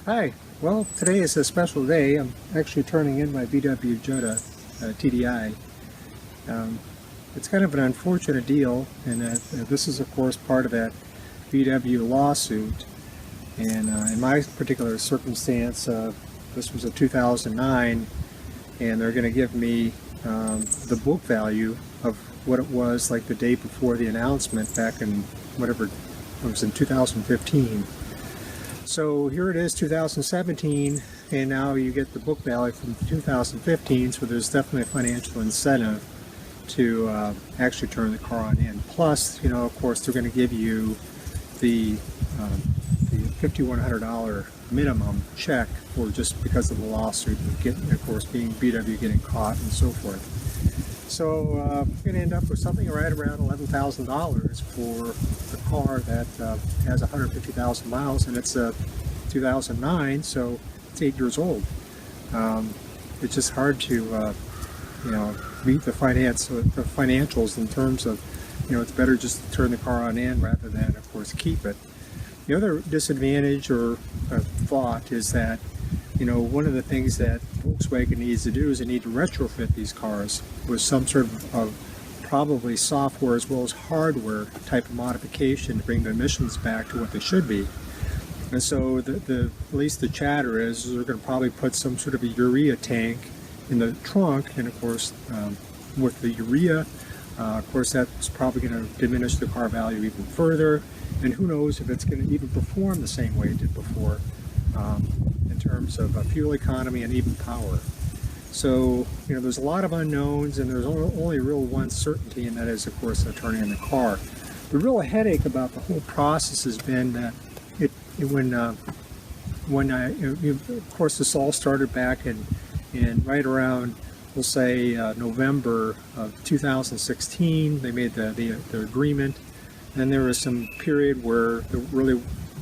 Hi. Well, today is a special day. I'm actually turning in my VW Jetta TDI. It's kind of an unfortunate deal, and this is, of course, part of that VW lawsuit. And in my particular circumstance, this was a 2009, and they're going to give me the book value of what it was like the day before the announcement back in whatever it was in 2015. So here it is, 2017, and now you get the book value from 2015, so there's definitely a financial incentive to actually turn the car on in. Plus, you know, of course, they're going to give you the $5,100 minimum check for just because of the lawsuit, of course, being VW getting caught and so forth. So I'm going to end up with something right around $11,000 for the car that has 150,000 miles, and it's a 2009, so it's 8 years old. It's just hard to, meet the financials in terms of, it's better just to turn the car on in rather than, of course, keep it. The other disadvantage or thought is that, one of the things that Volkswagen needs to do is they need to retrofit these cars with some sort of probably software as well as hardware type of modification to bring the emissions back to what they should be. And so at least the chatter is they're going to probably put some sort of a urea tank in the trunk, and of course with the urea, of course that's probably going to diminish the car value even further, and who knows if it's going to even perform the same way it did before. In terms of fuel economy and even power. So, there's a lot of unknowns, and there's only real one certainty, and that is, of course, turning in the car. The real headache about the whole process has been that of course, this all started back in right around, we'll say, November of 2016. They made the agreement. Then there was some period where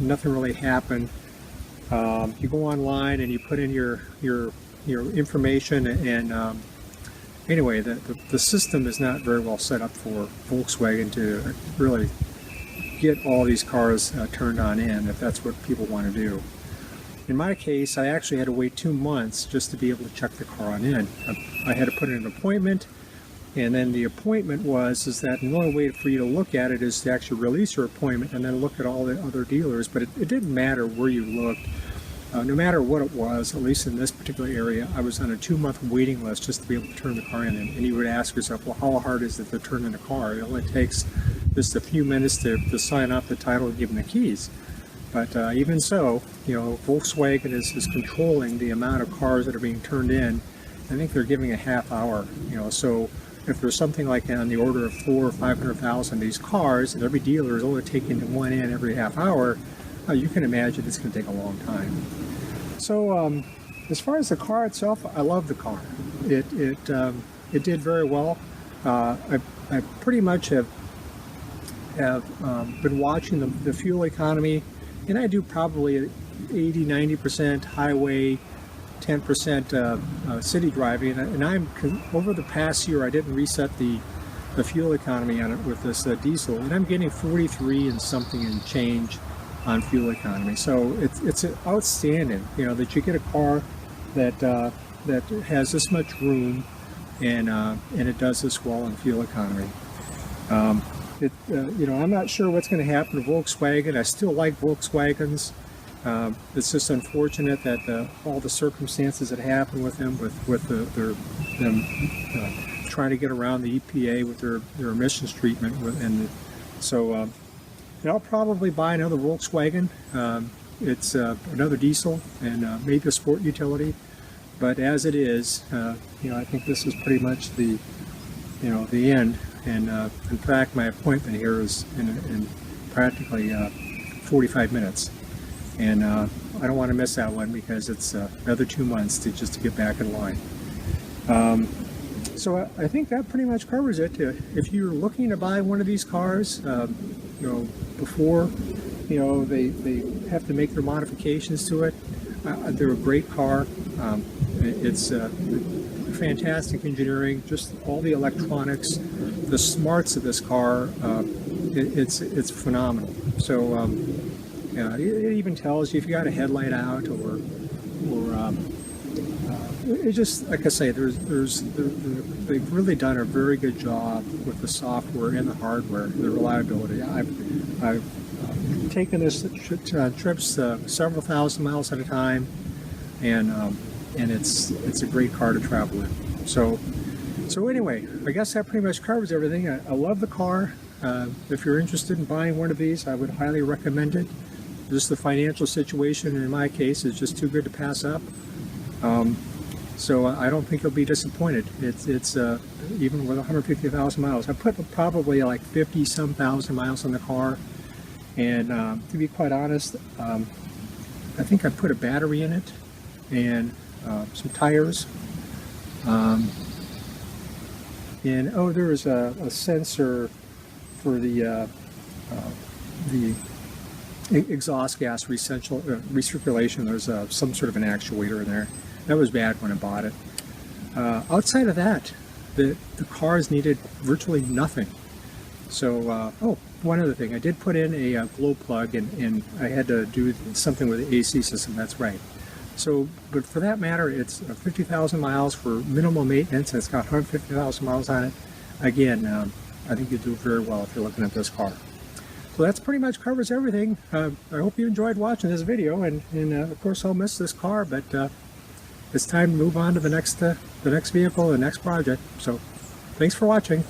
nothing really happened. You go online and you put in your information, and anyway, the system is not very well set up for Volkswagen to really get all these cars turned on in, if that's what people want to do. In my case, I actually had to wait 2 months just to be able to check the car on in. I had to put in an appointment, and then the appointment is that the only way for you to look at it is to actually release your appointment and then look at all the other dealers. But it didn't matter where you looked. No matter what it was, at least in this particular area, I was on a 2-month waiting list just to be able to turn the car in. And you would ask yourself, well, how hard is it to turn in a car? It only takes just a few minutes to sign off the title and give them the keys. But even so, Volkswagen is controlling the amount of cars that are being turned in. I think they're giving a half hour, so if there's something like on the order of 400,000 or 500,000 of these cars, and every dealer is only taking one in every half hour, you can imagine it's going to take a long time. So as far as the car itself, I love the car. It did very well. I pretty much have been watching the fuel economy, and I do probably 80-90% highway, 10% city driving, and over the past year I didn't reset the fuel economy on it with this diesel, and I'm getting 43 and something and change on fuel economy. So it's outstanding, that you get a car that has this much room and it does this well in fuel economy. I'm not sure what's going to happen to Volkswagen. I still like Volkswagens. It's just unfortunate that all the circumstances that happened with them, with them trying to get around the EPA with their emissions treatment, so I'll probably buy another Volkswagen. It's another diesel and maybe a sport utility, but as it is, I think this is pretty much the end. And in fact, my appointment here is in practically 45 minutes. And I don't want to miss that one because it's another 2 months to get back in line. So I think that pretty much covers it. If you're looking to buy one of these cars, before they have to make their modifications to it, they're a great car. It's fantastic engineering, just all the electronics, the smarts of this car. It's phenomenal. So It even tells you if you got a headlight out, or it just, like I say, they've really done a very good job with the software and the hardware, the reliability. I've taken this trips several thousand miles at a time, and it's a great car to travel in. So anyway, I guess that pretty much covers everything. I love the car. If you're interested in buying one of these, I would highly recommend it. Just the financial situation in my case is just too good to pass up. So I don't think you'll be disappointed. It's even with 150,000 miles. I put probably like 50-some thousand miles on the car, and to be quite honest, I think I put a battery in it and some tires. And there is a sensor for the exhaust gas recirculation. There's some sort of an actuator in there. That was bad when I bought it. Outside of that, the cars needed virtually nothing. So, one other thing, I did put in a glow plug, and I had to do something with the AC system. That's right. So, but for that matter, it's 50,000 miles for minimal maintenance, and it's got 150,000 miles on it. Again, I think you do very well if you're looking at this car. So that's pretty much covers everything. I hope you enjoyed watching this video, and of course I'll miss this car, but it's time to move on to the next vehicle, the next project. So thanks for watching.